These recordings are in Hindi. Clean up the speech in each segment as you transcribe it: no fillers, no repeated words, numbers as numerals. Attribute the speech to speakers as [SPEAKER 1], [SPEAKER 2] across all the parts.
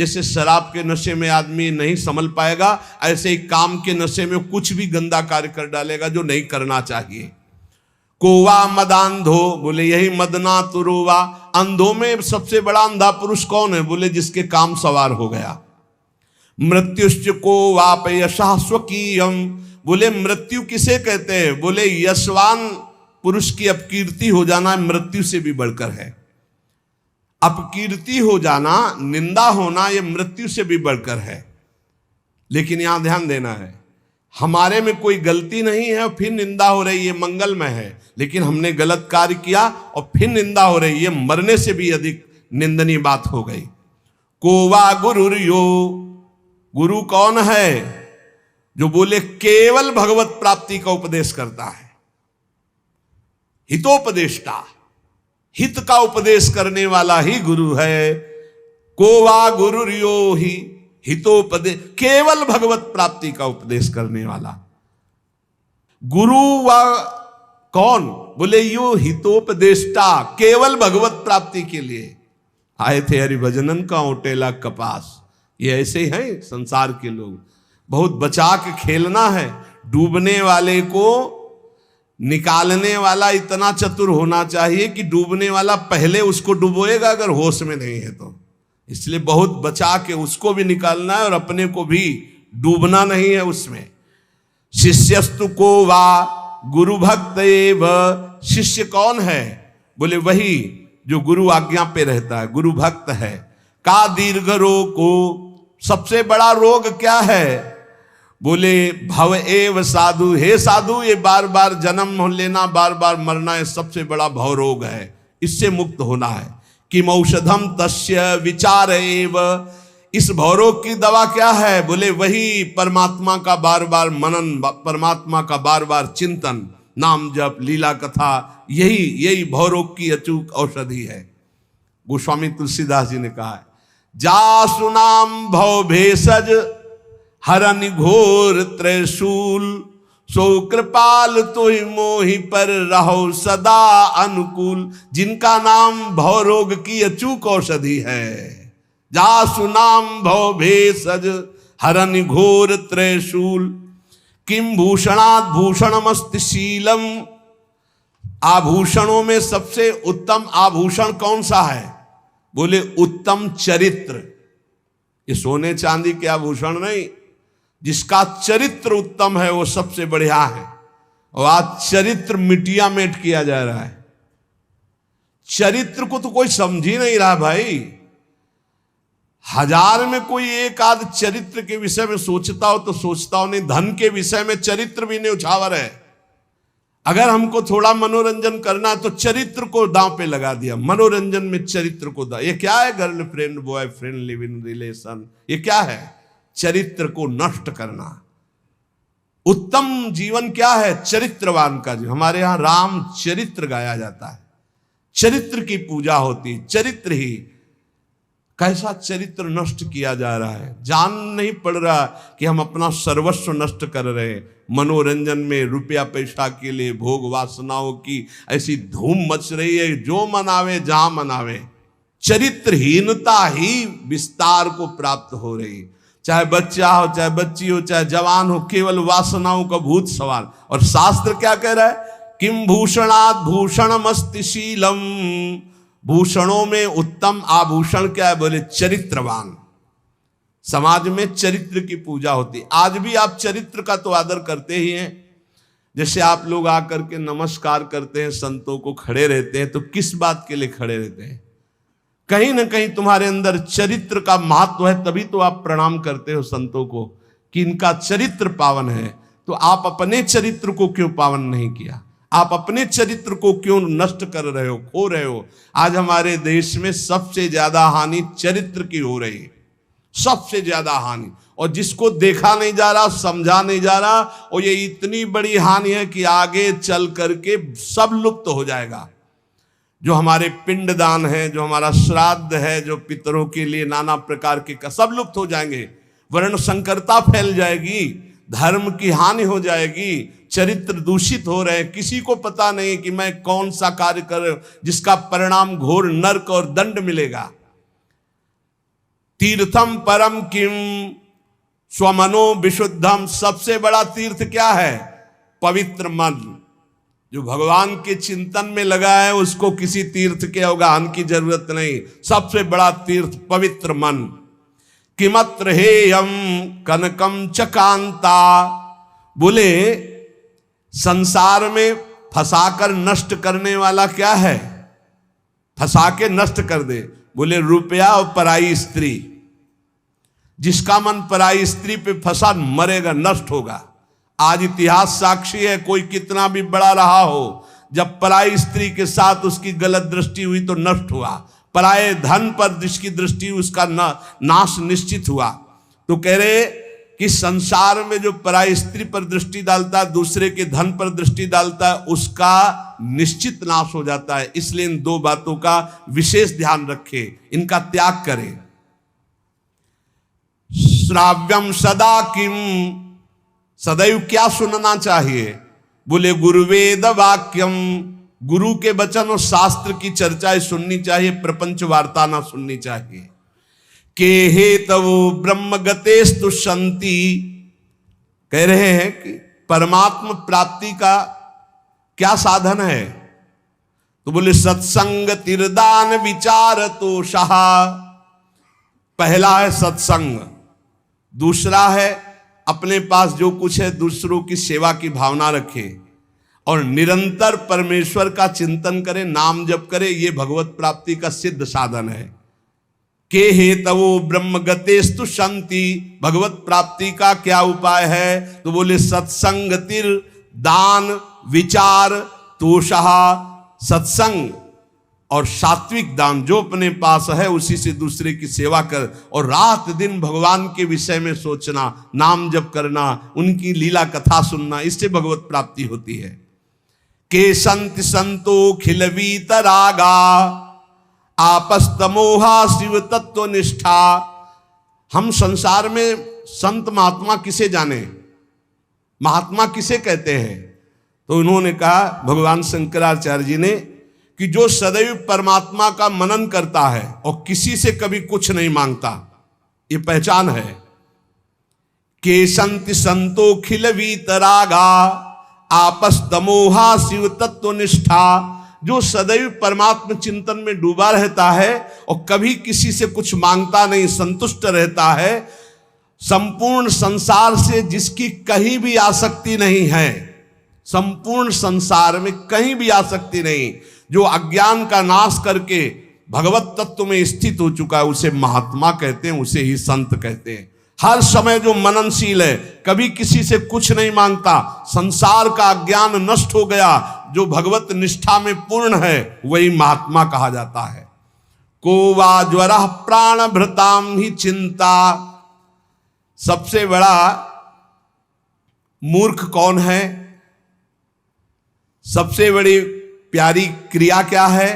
[SPEAKER 1] जैसे शराब के नशे में आदमी नहीं संभल पाएगा, ऐसे ही काम के नशे में कुछ भी गंदा कार्य कर डालेगा जो नहीं करना चाहिए। कोवा मदांधो, बोले यही मदना तुरुवा। अंधों में सबसे बड़ा अंधा पुरुष कौन है? बोले जिसके काम सवार हो गया। मृत्युश्च को वाप यशा स्वकीयम, बोले मृत्यु किसे कहते हैं? बोले यशवान पुरुष की अपकीर्ति हो जाना मृत्यु से भी बढ़कर है। अपकीर्ति हो जाना, निंदा होना, यह मृत्यु से भी बढ़कर है। लेकिन यहां ध्यान देना है, हमारे में कोई गलती नहीं है और फिर निंदा हो रही है, मंगलमय है। लेकिन हमने गलत कार्य किया और फिर निंदा हो रही है, मरने से भी अधिक निंदनीय बात हो गई। कोवा गुरुर्यो, गुरु कौन है? जो बोले केवल भगवत प्राप्ति का उपदेश करता है। हितोपदेष्टा, हित का उपदेश करने वाला ही गुरु है। कोवा गुरुर्यो ही हितोपदेश, केवल भगवत प्राप्ति का उपदेश करने वाला गुरु। व कौन? बोले यो हितोपदेष्टा, केवल भगवत प्राप्ति के लिए आए थे हरिभजनन का ओटेला कपास। ये ऐसे ही हैं संसार के लोग, बहुत बचा के खेलना है। डूबने वाले को निकालने वाला इतना चतुर होना चाहिए कि डूबने वाला पहले उसको डुबोएगा अगर होश में नहीं है तो। इसलिए बहुत बचा के उसको भी निकालना है और अपने को भी डूबना नहीं है उसमें। शिष्यस्तु को वा गुरु भक्त एव, शिष्य कौन है? बोले वही जो गुरु आज्ञा पे रहता है, गुरु भक्त है। का दीर्घ रोग को, सबसे बड़ा रोग क्या है? बोले भव एव साधु, हे साधु ये बार बार जन्म लेना, बार बार मरना, ये सबसे बड़ा भव रोग है, इससे मुक्त होना है। किम औषधम तस्य विचार एव, इस भवरोग की दवा क्या है? बोले वही परमात्मा का बार बार मनन, परमात्मा का बार बार चिंतन, नाम जप, लीला कथा, यही भवरोग की अचूक औषधि है। गोस्वामी तुलसीदास जी ने कहा है, जा सुनाम भव भेषज हरन घोर त्रिशूल, सो कृपाल तोहि मोहि पर रहो सदा अनुकूल। जिनका नाम भवरोग की अचूक औषधि है। जा सुनाम भव भेषज हरन घोर त्रिशूल, किम भूषणात् भूषणमस्ति शीलम। आभूषणों में सबसे उत्तम आभूषण कौन सा है? बोले उत्तम चरित्र। ये सोने चांदी के आभूषण नहीं, जिसका चरित्र उत्तम है वो सबसे बढ़िया है। और आज चरित्र मिटिया मेट किया जा रहा है। चरित्र को तो कोई समझ ही नहीं रहा भाई। हजार में कोई एक आध चरित्र के विषय में सोचता हो तो सोचता हो, नहीं धन के विषय में चरित्र भी नहीं उछावर है। अगर हमको थोड़ा मनोरंजन करना तो चरित्र को दांव पे लगा दिया। मनोरंजन में चरित्र को दांव, ये क्या है? Girlfriend boyfriend live in relation, ये क्या है? चरित्र को नष्ट करना। उत्तम जीवन क्या है? चरित्रवान का जीवन। हमारे यहां राम चरित्र गाया जाता है, चरित्र की पूजा होती, चरित्र ही। कैसा चरित्र नष्ट किया जा रहा है, जान नहीं पड़ रहा कि हम अपना सर्वस्व नष्ट कर रहे हैं। मनोरंजन में रुपया पैसा के लिए भोग वासनाओं की ऐसी धूम मच रही है, जो मनावे जहां मनावे। चरित्रहीनता ही विस्तार को प्राप्त हो रही। चाहे बच्चा हो, चाहे बच्ची हो, चाहे जवान हो, केवल वासनाओं का भूत सवार। और शास्त्र क्या कह रहा है? किम भूषणात् भूषणमस्ति शीलम, भूषणों में उत्तम आभूषण क्या है? बोले चरित्रवान। समाज में चरित्र की पूजा होती। आज भी आप चरित्र का तो आदर करते ही हैं। जैसे आप लोग आकर के नमस्कार करते हैं, संतों को खड़े रहते हैं, तो किस बात के लिए खड़े रहते हैं? कहीं ना कहीं तुम्हारे अंदर चरित्र का महत्व है, तभी तो आप प्रणाम करते हो संतों को कि इनका चरित्र पावन है। तो आप अपने चरित्र को क्यों पावन नहीं किया? आप अपने चरित्र को क्यों नष्ट कर रहे हो, खो रहे हो? आज हमारे देश में सबसे ज्यादा हानि चरित्र की हो रही है, सबसे ज्यादा हानि। और जिसको देखा नहीं जा रहा, समझा नहीं जा रहा, और ये इतनी बड़ी हानि है कि आगे चल करके सब लुप्त हो जाएगा। जो हमारे पिंडदान है, जो हमारा श्राद्ध है, जो पितरों के लिए नाना प्रकार के, सब लुप्त हो जाएंगे। वर्ण संकरता फैल जाएगी, धर्म की हानि हो जाएगी, चरित्र दूषित हो रहे हैं। किसी को पता नहीं कि मैं कौन सा कार्य कर रहा हूं जिसका परिणाम घोर नरक और दंड मिलेगा। तीर्थम परम किम स्वमनो विशुद्धम, सबसे बड़ा तीर्थ क्या है? पवित्र मन। जो भगवान के चिंतन में लगा है उसको किसी तीर्थ के अवगाहन की जरूरत नहीं। सबसे बड़ा तीर्थ पवित्र मन। किमत्र हेयम कनकम चकांता, बोले संसार में फंसाकर नष्ट करने वाला क्या है? फंसा के नष्ट कर दे। बोले रुपया और पराई स्त्री। जिसका मन पराई स्त्री पे फंसा मरेगा, नष्ट होगा। आज इतिहास साक्षी है, कोई कितना भी बड़ा रहा हो, जब पराई स्त्री के साथ उसकी गलत दृष्टि हुई तो नष्ट हुआ। पराये धन पर जिसकी दृष्टि हुई उसका नाश निश्चित हुआ। तो कह रहे कि संसार में जो पराई स्त्री पर दृष्टि डालता है, दूसरे के धन पर दृष्टि डालता है, उसका निश्चित नाश हो जाता है। इसलिए इन दो बातों का विशेष ध्यान रखें, इनका त्याग करें। श्राव्यम सदा किम, सदैव क्या सुनना चाहिए? बोले गुरुवेद वाक्यम, गुरु के वचन और शास्त्र की चर्चाएं सुननी चाहिए, प्रपंच वार्ता ना सुननी चाहिए। के हेतवो ब्रह्म गतेस्तु शांति, कह रहे हैं कि परमात्मा प्राप्ति का क्या साधन है? तो बोले सत्संग तिरदान विचार तो शाह। पहला है सत्संग, दूसरा है अपने पास जो कुछ है दूसरों की सेवा की भावना रखे और निरंतर परमेश्वर का चिंतन करे, नाम जप करे। ये भगवत प्राप्ति का सिद्ध साधन है। के हेतवो ब्रह्म गतेस्तु शांति, भगवत प्राप्ति का क्या उपाय है? तो बोले सत्संग तिर दान विचार तोषः, सत्संग और सात्विक दान जो अपने पास है उसी से दूसरे की सेवा कर, और रात दिन भगवान के विषय में सोचना, नाम जप करना, उनकी लीला कथा सुनना, इससे भगवत प्राप्ति होती है। के संत संतो खिलवीत रागा आपस्तमोहा शिव तत्व निष्ठा। हम संसार में संत महात्मा किसे जाने? महात्मा किसे कहते हैं? तो उन्होंने कहा, भगवान शंकराचार्य जी ने, कि जो सदैव परमात्मा का मनन करता है और किसी से कभी कुछ नहीं मांगता, ये पहचान है। के संति संतो खिल वीतरागा आपस्तमोहा शिव तत्व निष्ठा, जो सदैव परमात्मा चिंतन में डूबा रहता है और कभी किसी से कुछ मांगता नहीं, संतुष्ट रहता है, संपूर्ण संसार से जिसकी कहीं भी आसक्ति नहीं है, संपूर्ण संसार में कहीं भी आसक्ति नहीं, जो अज्ञान का नाश करके भगवत तत्व में स्थित हो चुका है, उसे महात्मा कहते हैं, उसे ही संत कहते हैं। हर समय जो मननशील है, कभी किसी से कुछ नहीं मांगता, संसार का अज्ञान नष्ट हो गया, जो भगवत निष्ठा में पूर्ण है, वही महात्मा कहा जाता है। को वा ज्वर प्राण भृताम ही चिंता, सबसे बड़ा मूर्ख कौन है? सबसे बड़ी प्यारी क्रिया क्या है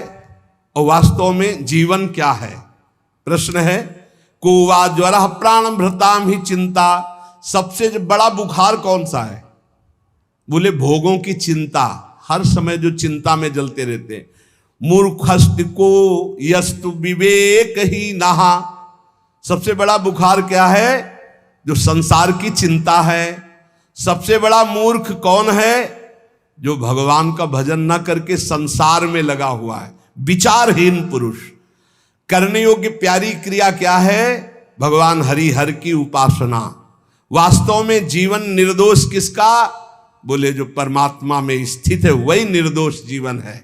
[SPEAKER 1] और वास्तव में जीवन क्या है? प्रश्न है। को वा ज्वर प्राण भृताम ही चिंता, सबसे बड़ा बुखार कौन सा है? बोले भोगों की चिंता, हर समय जो चिंता में जलते रहते हैं। मूर्खस्त को यस्तु विवेक ही नहा, सबसे बड़ा बुखार क्या है? जो संसार की चिंता है। सबसे बड़ा मूर्ख कौन है? जो भगवान का भजन न करके संसार में लगा हुआ है, विचारहीन पुरुष। करने योग्य प्यारी क्रिया क्या है? भगवान हरि हर की उपासना। वास्तव में जीवन निर्दोष किसका? बोले जो परमात्मा में स्थित है वही निर्दोष जीवन है,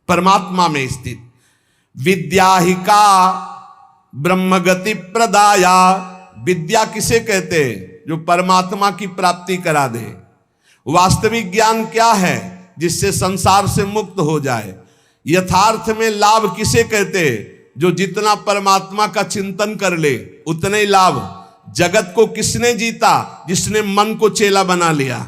[SPEAKER 1] परमात्मा में स्थित। विद्या ही का ब्रह्म गति प्रदाया, विद्या किसे कहते हैं? जो परमात्मा की प्राप्ति करा दे। वास्तविक ज्ञान क्या है? जिससे संसार से मुक्त हो जाए। यथार्थ में लाभ किसे कहते हैं? जो जितना परमात्मा का चिंतन कर ले उतने ही लाभ। जगत को किसने जीता? जिसने मन को चेला बना लिया,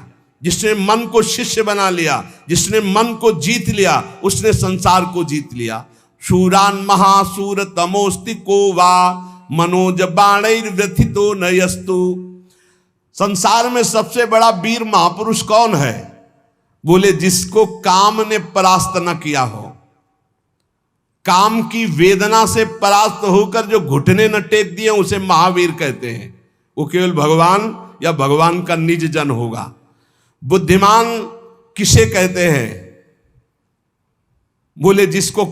[SPEAKER 1] जिसने मन को शिष्य बना लिया, जिसने मन को जीत लिया, उसने संसार को जीत लिया। शूरान महासूर तमोस्ति को वा मनोज बाणैर्व्यथितो नयस्तु, संसार में सबसे बड़ा वीर महापुरुष कौन है? बोले जिसको काम ने परास्त न किया हो। काम की वेदना से परास्त होकर जो घुटने न टेक दिए उसे महावीर कहते हैं। वो केवल भगवान या भगवान का निज जन होगा। बुद्धिमान किसे कहते हैं? बोले जिसको